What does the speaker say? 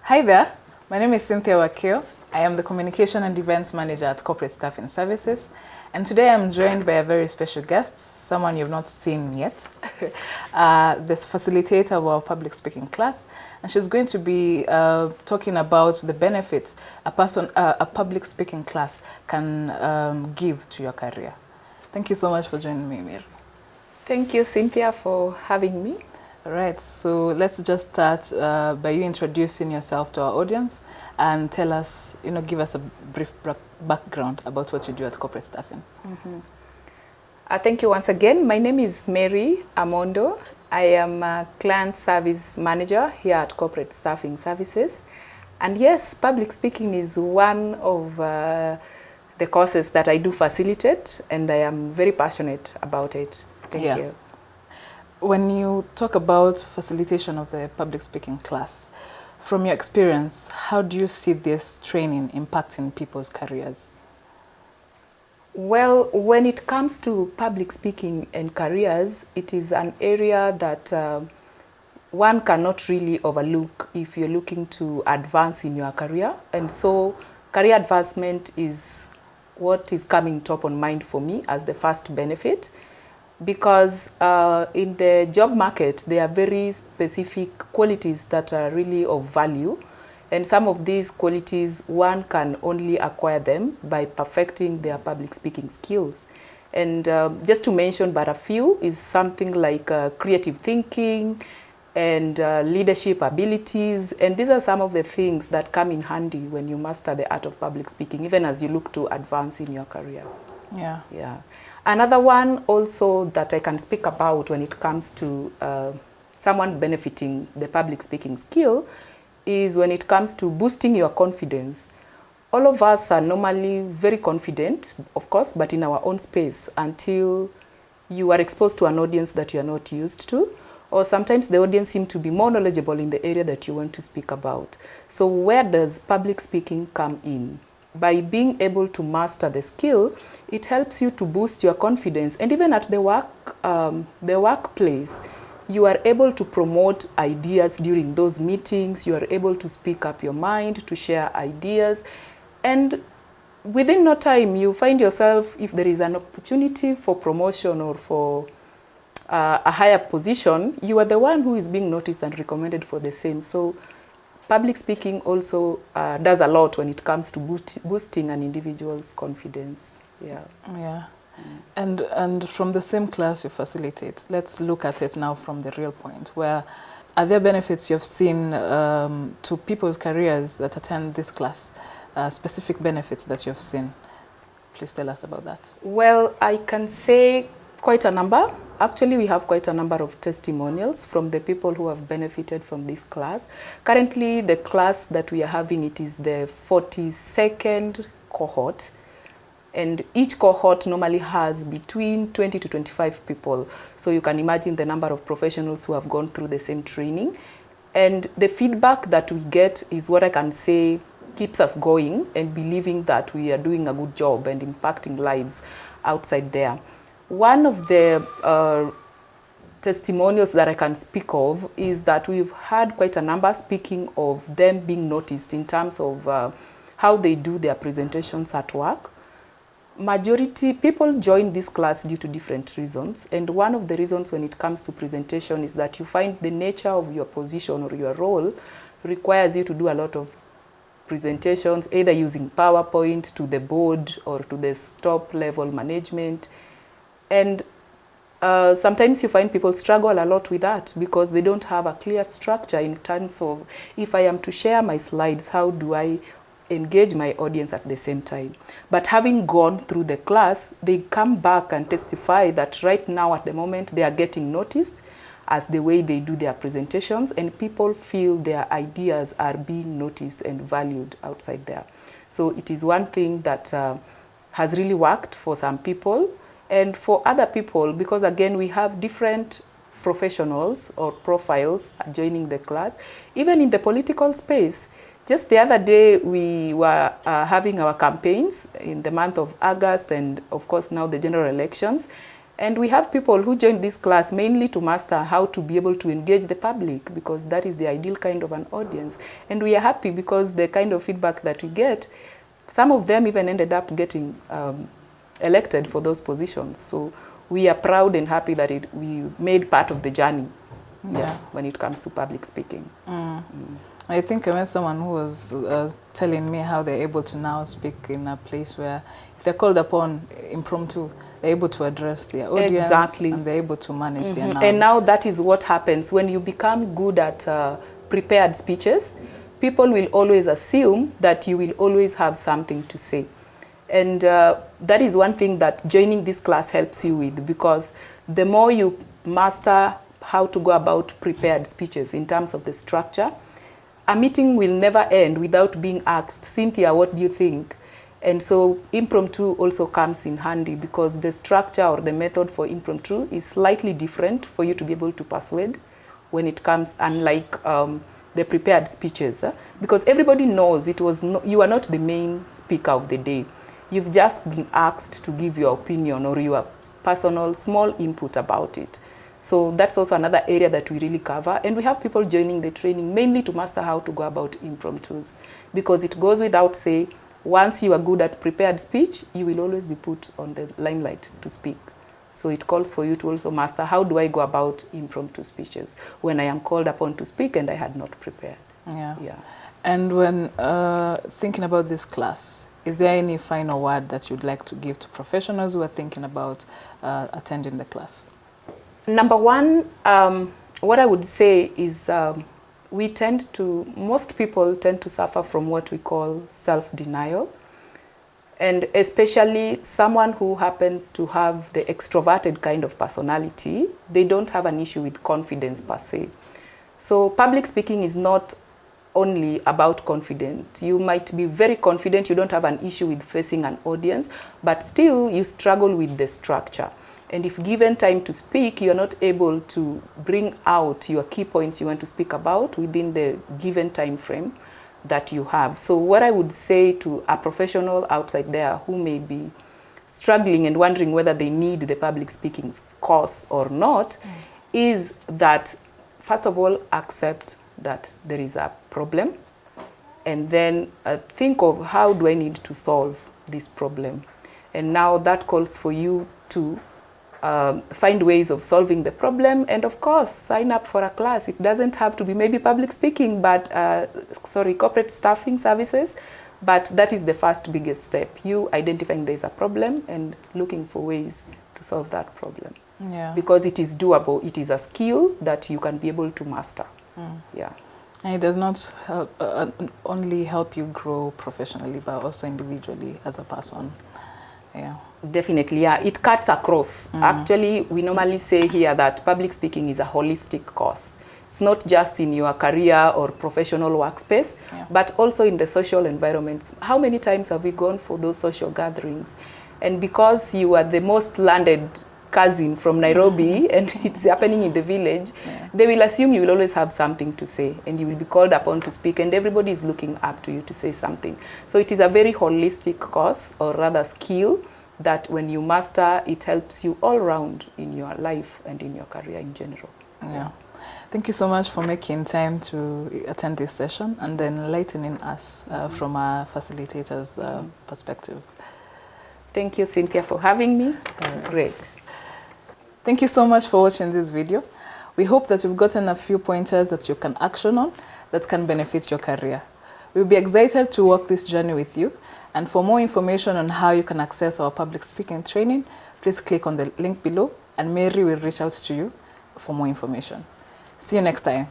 Hi there, my name is Cynthia Wakio. I am the Communication and Events Manager at Corporate Staffing Services. And today I'm joined by a very special guest, someone you've not seen yet, this facilitator of our public speaking class. And she's going to be talking about the benefits a public speaking class can give to your career. Thank you so much for joining me, Mir. Thank you, Cynthia, for having me. All right, so let's just start by you introducing yourself to our audience and tell us, give us a brief background about what you do at Corporate Staffing. Thank you once again. My name is Mary Amondo. I am a Client Service Manager here at Corporate Staffing Services. And yes, public speaking is one of the courses that I do facilitate, and I am very passionate about it. Thank you. When you talk about facilitation of the public speaking class, from your experience, how do you see this training impacting people's careers? Well, when it comes to public speaking and careers, it is an area that one cannot really overlook if you're looking to advance in your career. And so career advancement is what is coming top on mind for me as the first benefit. Because in the job market, there are very specific qualities that are really of value. And some of these qualities, one can only acquire them by perfecting their public speaking skills. And just to mention but a few is something like creative thinking and leadership abilities. And these are some of the things that come in handy when you master the art of public speaking, even as you look to advance in your career. Yeah. Another one also that I can speak about when it comes to someone benefiting the public speaking skill is when it comes to boosting your confidence. All of us are normally very confident, of course, but in our own space until you are exposed to an audience that you are not used to, or sometimes the audience seem to be more knowledgeable in the area that you want to speak about. So where does public speaking come in? By being able to master the skill, it helps you to boost your confidence. And even at the workplace, you are able to promote ideas during those meetings. You are able to speak up your mind, to share ideas. And within no time, you find yourself, if there is an opportunity for promotion or for a higher position, you are the one who is being noticed and recommended for the same. So public speaking also does a lot when it comes to boosting an individual's confidence. Yeah. And from the same class you facilitate, let's look at it now from the real point. Where are there benefits you've seen to people's careers that attend this class? Specific benefits that you've seen? Please tell us about that. Well, I can say quite a number. Actually, we have quite a number of testimonials from the people who have benefited from this class. Currently, the class that we are having, it is the 42nd cohort. And each cohort normally has between 20 to 25 people. So you can imagine the number of professionals who have gone through the same training. And the feedback that we get is what I can say keeps us going and believing that we are doing a good job and impacting lives outside there. One of the testimonials that I can speak of is that we've had quite a number speaking of them being noticed in terms of how they do their presentations at work. Majority people join this class due to different reasons, and one of the reasons when it comes to presentation is that you find the nature of your position or your role requires you to do a lot of presentations, either using PowerPoint to the board or to the top level management. And sometimes you find people struggle a lot with that because they don't have a clear structure in terms of, if I am to share my slides, how do I engage my audience at the same time? But having gone through the class, they come back and testify that right now at the moment they are getting noticed as the way they do their presentations, and people feel their ideas are being noticed and valued outside there. So it is one thing that has really worked for some people. And for other people, because again, we have different professionals or profiles joining the class, even in the political space. Just the other day, we were having our campaigns in the month of August and, of course, now the general elections. And we have people who join this class mainly to master how to be able to engage the public, because that is the ideal kind of an audience. And we are happy because the kind of feedback that we get, some of them even ended up getting elected for those positions. So we are proud and happy that we made part of the journey when it comes to public speaking. I think I met someone who was telling me how they're able to now speak in a place where if they're called upon impromptu, they're able to address their audience. Exactly. And they're able to manage their nerves. And now that is what happens. When you become good at prepared speeches, people will always assume that you will always have something to say. And that is one thing that joining this class helps you with, because the more you master how to go about prepared speeches in terms of the structure, a meeting will never end without being asked, Cynthia, what do you think? And so impromptu also comes in handy, because the structure or the method for impromptu is slightly different for you to be able to persuade when it comes, unlike the prepared speeches. Because everybody knows you are not the main speaker of the day. You've just been asked to give your opinion or your personal small input about it. So that's also another area that we really cover. And we have people joining the training mainly to master how to go about impromptus. Because it goes without saying, once you are good at prepared speech, you will always be put on the limelight to speak. So it calls for you to also master, how do I go about impromptu speeches when I am called upon to speak and I had not prepared. Yeah. And when thinking about this class, is there any final word that you'd like to give to professionals who are thinking about attending the class? Number one, what I would say is most people tend to suffer from what we call self-denial. And especially someone who happens to have the extroverted kind of personality, they don't have an issue with confidence per se. So public speaking is not only about confidence. You might be very confident, you don't have an issue with facing an audience, but still you struggle with the structure. And if given time to speak, you're not able to bring out your key points you want to speak about within the given time frame that you have. So what I would say to a professional outside there who may be struggling and wondering whether they need the public speaking course or not, is that, first of all, accept that there is a problem, and then think of, how do I need to solve this problem? And now that calls for you to find ways of solving the problem, and of course sign up for a class. It doesn't have to be maybe public speaking, but corporate staffing services, but that is the first biggest step, you identifying there's a problem and looking for ways to solve that problem. Because it is doable, it is a skill that you can be able to master. And it does not only help you grow professionally, but also individually as a person. Definitely, it cuts across. Actually, we normally say here that public speaking is a holistic course. It's not just in your career or professional workspace, but also in the social environments. How many times have we gone for those social gatherings? And because you are the most landed cousin from Nairobi and it's happening in the village, they will assume you will always have something to say and you will be called upon to speak, and everybody is looking up to you to say something. So it is a very holistic course, or rather skill, that when you master, it helps you all around in your life and in your career in general. Thank you so much for making time to attend this session and enlightening us from a facilitator's perspective. Thank you, Cynthia, for having me. Great. Thank you so much for watching this video. We hope that you've gotten a few pointers that you can action on that can benefit your career. We'll be excited to walk this journey with you. And for more information on how you can access our public speaking training, please click on the link below and Mary will reach out to you for more information. See you next time.